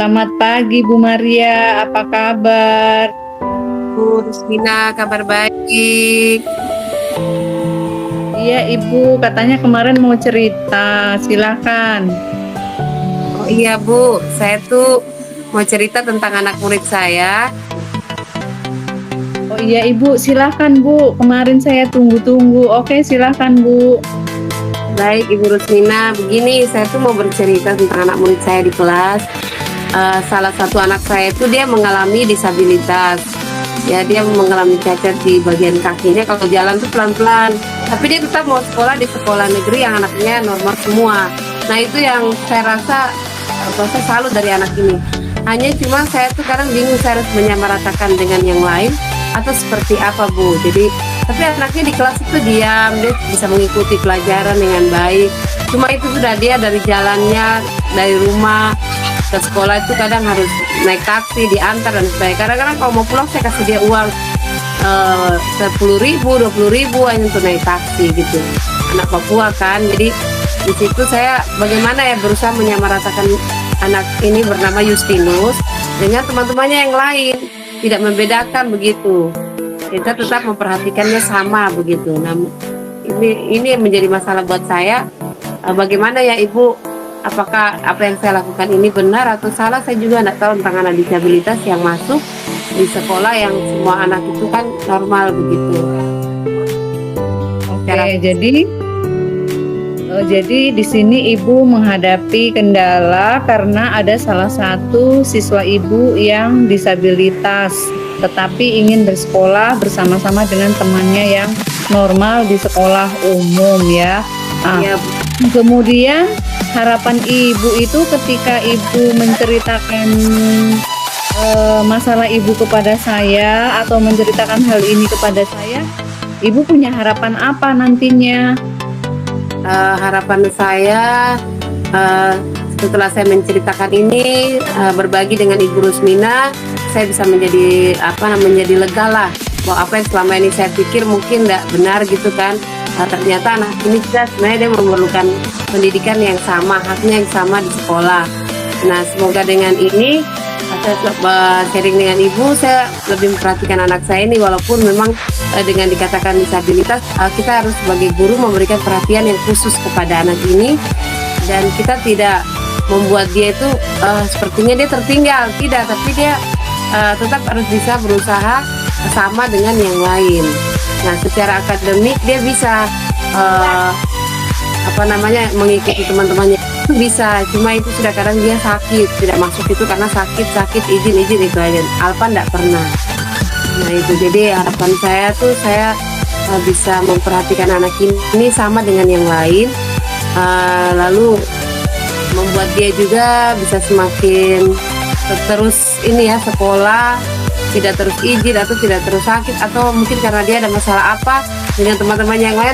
Selamat pagi Bu Maria, apa kabar? Bu Rusmina, kabar baik. Iya Ibu, katanya kemarin mau cerita, silakan. Oh iya Bu, saya tuh mau cerita tentang anak murid saya. Oh iya Ibu, silakan Bu. Kemarin saya tunggu-tunggu. Oke, silakan Bu. Baik Ibu Rusmina, begini saya tuh mau bercerita tentang anak murid saya di kelas. Salah satu anak saya itu dia mengalami disabilitas. Ya dia mengalami cacat di bagian kakinya, kalau jalan tuh pelan-pelan. Tapi dia tetap mau sekolah di sekolah negeri yang anaknya normal semua. Nah itu yang saya rasa proses salut dari anak ini. Hanya cuma saya tuh kadang bingung saya harus menyamaratakan dengan yang lain atau seperti apa Bu. Jadi tapi anaknya di kelas itu diam, dia bisa mengikuti pelajaran dengan baik. Cuma itu sudah dia dari jalannya, dari rumah ke sekolah itu kadang harus naik taksi, diantar dan sebagainya. Kadang-kadang kalau mau pulang saya kasih dia uang 10.000, 20.000 hanya untuk naik taksi gitu. Anak Papua kan, jadi di situ saya bagaimana ya berusaha menyamaratakan anak ini bernama Justinus dengan teman-temannya yang lain, tidak membedakan begitu. Kita tetap memperhatikannya sama begitu. Nah, ini yang menjadi masalah buat saya. Bagaimana ya Ibu? Apakah apa yang saya lakukan ini benar atau salah? Saya juga tidak tahu tentang anak disabilitas yang masuk di sekolah yang semua anak itu kan normal begitu. Oke, jadi di sini Ibu menghadapi kendala karena ada salah satu siswa Ibu yang disabilitas, tetapi ingin bersekolah bersama-sama dengan temannya yang normal di sekolah umum ya. Ya, Kemudian harapan Ibu itu ketika Ibu menceritakan masalah Ibu kepada saya atau menceritakan hal ini kepada saya, Ibu punya harapan apa nantinya? harapan saya setelah saya menceritakan ini, berbagi dengan Ibu Rusmina, saya bisa menjadi lega lah bahwa apa yang selama ini saya pikir mungkin tidak benar gitu kan. Ternyata anak ini sebenarnya dia memerlukan pendidikan yang sama, haknya yang sama di sekolah. Nah semoga dengan ini saya sharing dengan Ibu, saya lebih memperhatikan anak saya ini walaupun memang dengan dikatakan disabilitas, kita harus sebagai guru memberikan perhatian yang khusus kepada anak ini, dan kita tidak membuat dia itu sepertinya dia tertinggal, tidak, tapi dia tetap harus bisa berusaha sama dengan yang lain. Nah secara akademik dia bisa mengikuti teman-temannya itu bisa, cuma itu sudah kadang dia sakit, tidak masuk itu karena sakit izin itu aja. Alfa tidak pernah. Nah itu jadi harapan saya tuh saya bisa memperhatikan anak ini sama dengan yang lain, lalu membuat dia juga bisa semakin terus ini ya sekolah, tidak terus izin atau tidak terus sakit, atau mungkin karena dia ada masalah apa dengan teman-teman yang lain.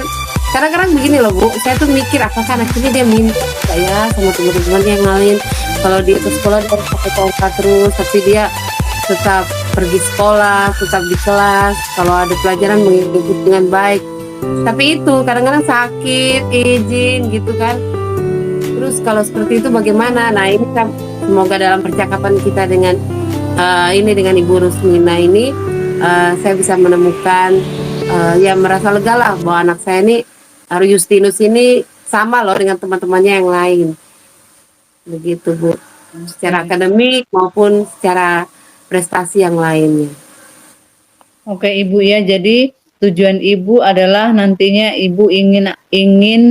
Kadang-kadang begini loh Bu, saya tuh mikir apakah anak ini dia minta ya sama teman-teman yang lain, kalau dia ke sekolah dia harus pakai tongkat terus, tapi dia tetap pergi sekolah, tetap di kelas, kalau ada pelajaran mengikuti dengan baik. Tapi itu kadang-kadang sakit, izin gitu kan. Terus kalau seperti itu bagaimana? Nah ini kan semoga dalam percakapan kita dengan dengan Ibu Rusmina ini, saya bisa menemukan ya merasa lega lah bahwa anak saya ini Justinus ini sama loh dengan teman-temannya yang lain. Begitu Bu. Secara akademik maupun secara prestasi yang lainnya. Oke Ibu ya, jadi tujuan Ibu adalah nantinya Ibu ingin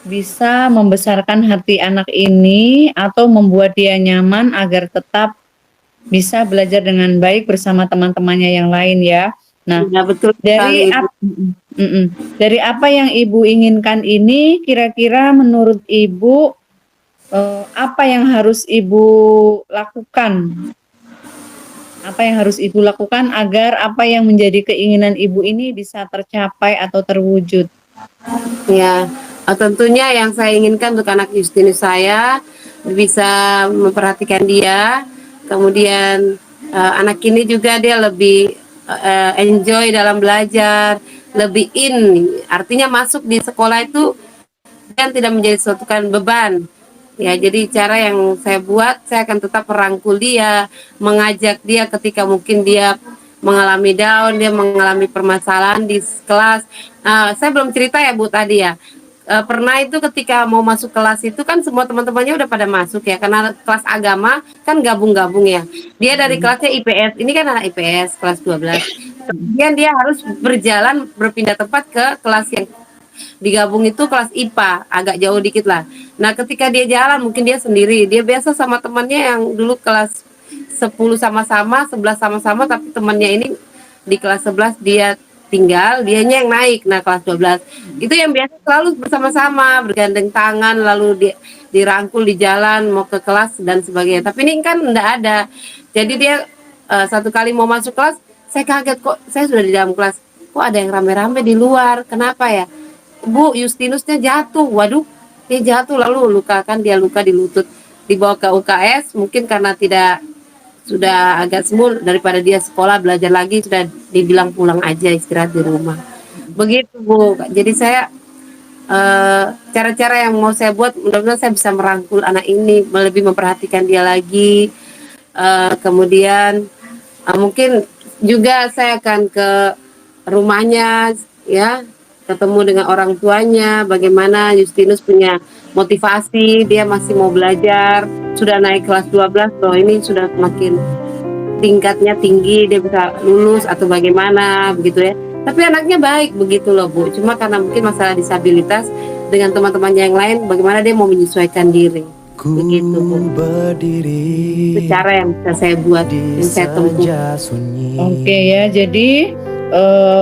bisa membesarkan hati anak ini atau membuat dia nyaman agar tetap bisa belajar dengan baik bersama teman-temannya yang lain ya. Nah, ya, betul dari apa yang Ibu inginkan ini, kira-kira menurut Ibu apa yang harus Ibu lakukan? Apa yang harus Ibu lakukan agar apa yang menjadi keinginan Ibu ini bisa tercapai atau terwujud? Ya, tentunya yang saya inginkan untuk anak Justinus saya bisa memperhatikan dia, kemudian anak ini juga dia lebih enjoy dalam belajar, lebih artinya masuk di sekolah itu kan tidak menjadi suatu kan beban, Ya, jadi cara yang saya buat, saya akan tetap merangkul dia, mengajak dia ketika mungkin dia mengalami down, dia mengalami permasalahan di kelas. Saya belum cerita ya Bu tadi ya. Pernah itu ketika mau masuk kelas itu kan semua teman-temannya udah pada masuk ya, karena kelas agama kan gabung-gabung ya. Dia dari Mm, kelasnya IPS, ini kan anak IPS kelas 12. mm, Kemudian dia harus berjalan berpindah tempat ke kelas yang digabung itu kelas IPA, agak jauh dikit lah. Nah, ketika dia jalan mungkin dia sendiri, dia biasa sama temannya yang dulu kelas 10 sama-sama, 11 sama-sama, tapi temannya ini di kelas 11 dia tinggal, dianya yang naik. Nah, kelas 12 mm. itu yang biasa selalu bersama-sama, bergandeng tangan, lalu dirangkul di jalan mau ke kelas dan sebagainya. Tapi ini kan enggak ada. Jadi dia satu kali mau masuk kelas, saya kaget kok, saya sudah di dalam kelas, kok ada yang rame-rame di luar, kenapa ya? Bu, Justinusnya jatuh. Waduh, dia jatuh lalu luka, kan dia luka di lutut. Dibawa ke UKS, mungkin karena tidak, sudah agak sembuh, daripada dia sekolah belajar lagi, sudah dibilang pulang aja istirahat di rumah. Begitu Bu. Jadi saya cara-cara yang mau saya buat, mudah-mudahan saya bisa merangkul anak ini, lebih memperhatikan dia lagi. Kemudian mungkin juga saya akan ke rumahnya ya, ketemu dengan orang tuanya, bagaimana Justinus punya motivasi, dia masih mau belajar, sudah naik kelas 12 loh, ini sudah semakin tingkatnya tinggi, dia bisa lulus atau bagaimana begitu ya. Tapi anaknya baik begitu loh Bu, cuma karena mungkin masalah disabilitas, dengan teman-temannya yang lain bagaimana dia mau menyesuaikan diri begitu Bu. Ku Itu berdiri cara yang bisa saya buat, di yang saya tempuh. senja sunyi. Oke ya, jadi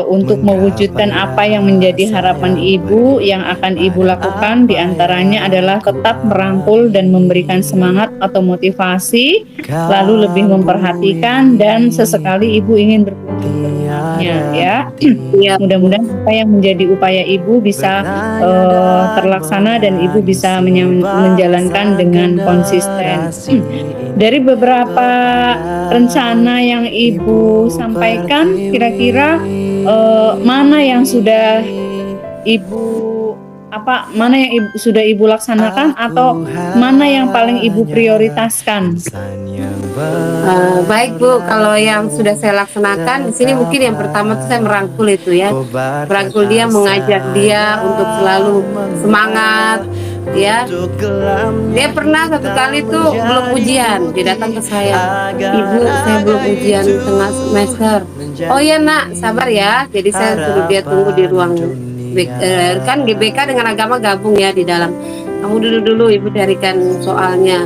untuk mewujudkan apa yang menjadi harapan ibu yang akan ibu lakukan diantaranya adalah tetap merangkul dan memberikan semangat atau motivasi, lalu lebih memperhatikan dan sesekali ibu ingin berkunjung ke rumahnya ya. Iya. Mudah-mudahan apa yang menjadi upaya ibu bisa terlaksana dan ibu bisa menjalankan dengan konsisten. Dari beberapa rencana yang ibu sampaikan, kira-kira mana yang sudah ibu mana yang sudah ibu laksanakan atau mana yang paling ibu prioritaskan? Baik Bu, kalau yang sudah saya laksanakan di sini mungkin yang pertama tuh saya merangkul itu ya, merangkul dia, mengajak dia untuk selalu semangat ya. Dia pernah satu kali tuh belum ujian, dia datang ke saya, Ibu saya belum ujian tengah semester. Oh iya Nak, sabar ya. Jadi saya suruh dia tunggu di ruang kan GBK dengan agama gabung ya di dalam. Kamu dulu Ibu carikan soalnya.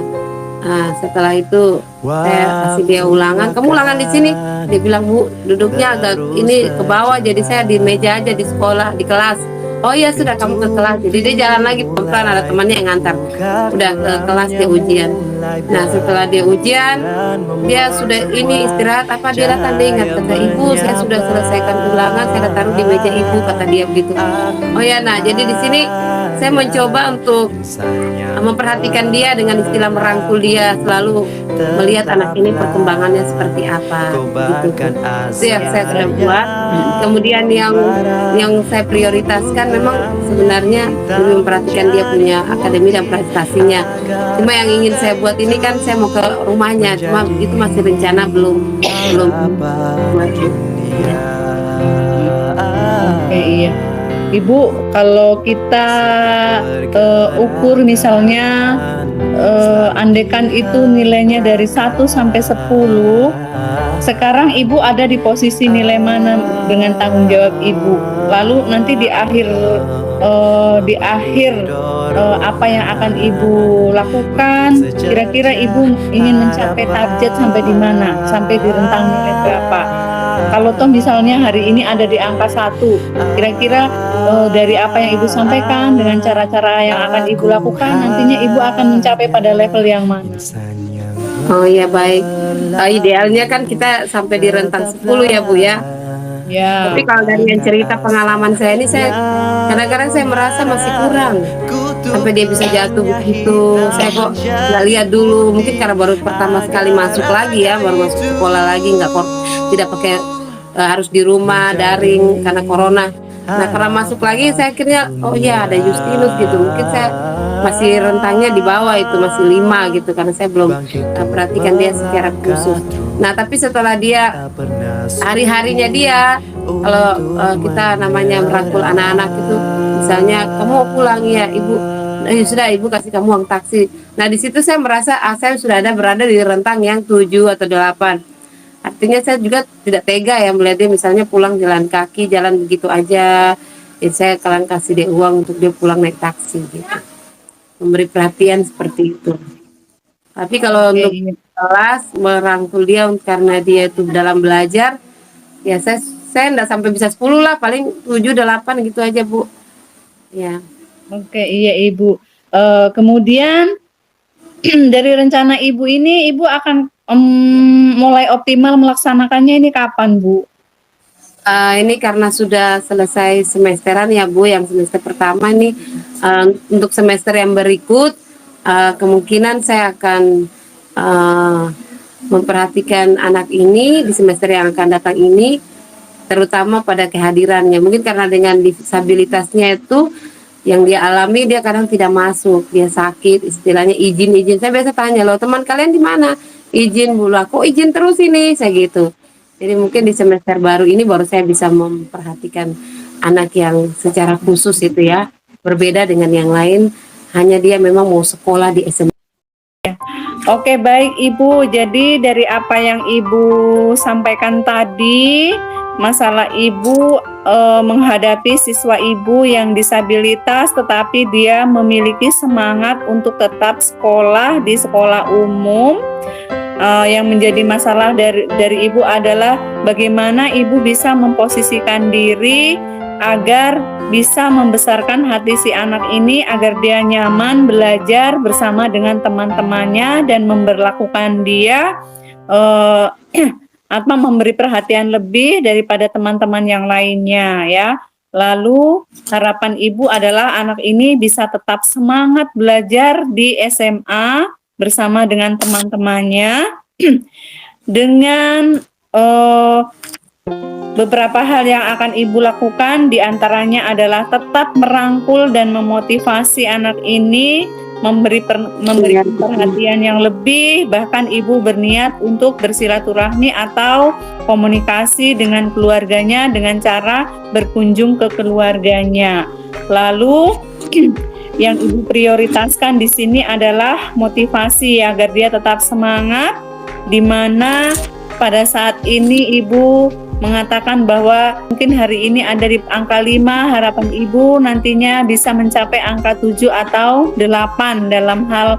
Nah, setelah itu saya kasih dia ulangan. Kamu ulangan di sini. Dia bilang, Bu, duduknya agak ini ke bawah, jadi saya di meja aja di sekolah, di kelas. Oh iya sudah, kamu ke kelas. Jadi dia jalan lagi pelan-pelan, ada temannya yang ngantar. Udah ke kelas dia ujian. Nah setelah dia ujian, dia sudah ini istirahat apa, dia datang, dia ingat, kata Ibu saya sudah selesaikan ulangan, saya taruh di meja Ibu, kata dia begitu. Oh ya, nah jadi di sini saya mencoba untuk memperhatikan dia dengan istilah merangkul dia, selalu melihat anak ini perkembangannya seperti apa gitu. Itu yang saya sudah buat. Kemudian yang saya prioritaskan memang sebenarnya lebih memperhatikan dia punya akademi dan prestasinya. Cuma yang ingin saya buat ini kan saya mau ke rumahnya, cuma itu masih rencana, belum buat. Oke, iya. Ibu, kalau kita ukur misalnya andekan itu nilainya dari 1 sampai 10, sekarang Ibu ada di posisi nilai mana dengan tanggung jawab Ibu? Lalu nanti di akhir apa yang akan Ibu lakukan, kira-kira Ibu ingin mencapai target sampai di mana? Sampai di rentang nilai berapa? Kalau toh misalnya hari ini ada di angka 1, kira-kira dari apa yang Ibu sampaikan dengan cara-cara yang akan Ibu lakukan, nantinya Ibu akan mencapai pada level yang mana? Oh ya baik, idealnya kan kita sampai di rentang 10 ya Bu ya. Ya. Tapi kalau dari yang cerita pengalaman saya ini, saya kadang-kadang saya merasa masih kurang sampai dia bisa jatuh begitu. Saya kok nggak lihat dulu, mungkin karena baru pertama sekali masuk lagi ya, baru masuk sekolah lagi, tidak pakai harus di rumah daring karena corona. Nah karena masuk lagi saya akhirnya oh ya ada Justinus gitu, mungkin saya masih rentangnya di bawah itu, masih 5 gitu, karena saya belum perhatikan dia secara khusus. Nah, tapi setelah dia hari-harinya dia, kalau kita namanya merangkul anak-anak itu, misalnya kamu mau pulang ya ibu, sudah ibu kasih kamu uang taksi. Nah, di situ saya merasa saya sudah berada di rentang yang 7 atau 8. Artinya saya juga tidak tega ya melihat dia misalnya pulang jalan kaki, jalan begitu aja. Jadi saya kalian kasih dia uang untuk dia pulang naik taksi gitu. Memberi perhatian seperti itu. Tapi kalau Oke, untuk iya. kelas merangkul dia karena dia itu dalam belajar, ya saya enggak sampai bisa 10 lah, paling 7 8 gitu aja, Bu. Ya. Oke, iya Ibu. Kemudian dari rencana Ibu ini, Ibu akan mulai optimal melaksanakannya ini kapan, Bu? Ini karena sudah selesai semesteran ya Bu, yang semester pertama ini, untuk semester yang berikut kemungkinan saya akan memperhatikan anak ini di semester yang akan datang ini, terutama pada kehadirannya. Mungkin karena dengan disabilitasnya itu yang dia alami, dia kadang tidak masuk, dia sakit, istilahnya izin. Saya biasa tanya, loh teman kalian di mana? Izin Bu, lah kok izin terus ini, saya gitu. Jadi mungkin di semester baru ini baru saya bisa memperhatikan anak yang secara khusus itu ya, berbeda dengan yang lain, hanya dia memang mau sekolah di SMA. Oke, baik Ibu. Jadi dari apa yang Ibu sampaikan tadi, masalah Ibu menghadapi siswa Ibu yang disabilitas tetapi dia memiliki semangat untuk tetap sekolah di sekolah umum. Yang menjadi masalah dari Ibu adalah bagaimana Ibu bisa memposisikan diri agar bisa membesarkan hati si anak ini agar dia nyaman belajar bersama dengan teman-temannya dan memperlakukan dia atau memberi perhatian lebih daripada teman-teman yang lainnya ya. Lalu harapan Ibu adalah anak ini bisa tetap semangat belajar di SMA bersama dengan teman-temannya dengan beberapa hal yang akan Ibu lakukan diantaranya adalah tetap merangkul dan memotivasi anak ini, memberi perhatian yang lebih, bahkan Ibu berniat untuk bersilaturahmi atau komunikasi dengan keluarganya dengan cara berkunjung ke keluarganya. Lalu yang Ibu prioritaskan di sini adalah motivasi agar dia tetap semangat, di mana pada saat ini Ibu mengatakan bahwa mungkin hari ini ada di angka 5, harapan Ibu nantinya bisa mencapai angka 7 atau 8 dalam hal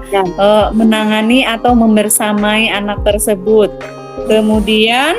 menangani atau membersamai anak tersebut. Kemudian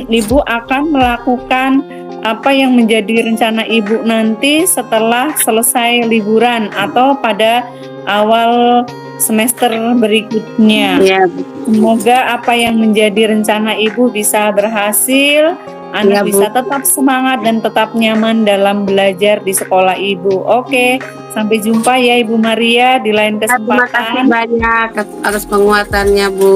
Ibu akan melakukan apa yang menjadi rencana Ibu nanti setelah selesai liburan atau pada awal semester berikutnya. Ya, Semoga apa yang menjadi rencana Ibu bisa berhasil, anak bisa tetap semangat dan tetap nyaman dalam belajar di sekolah Ibu. Oke, sampai jumpa ya Ibu Maria di lain terima kasih kesempatan. banyak atas penguatannya Bu.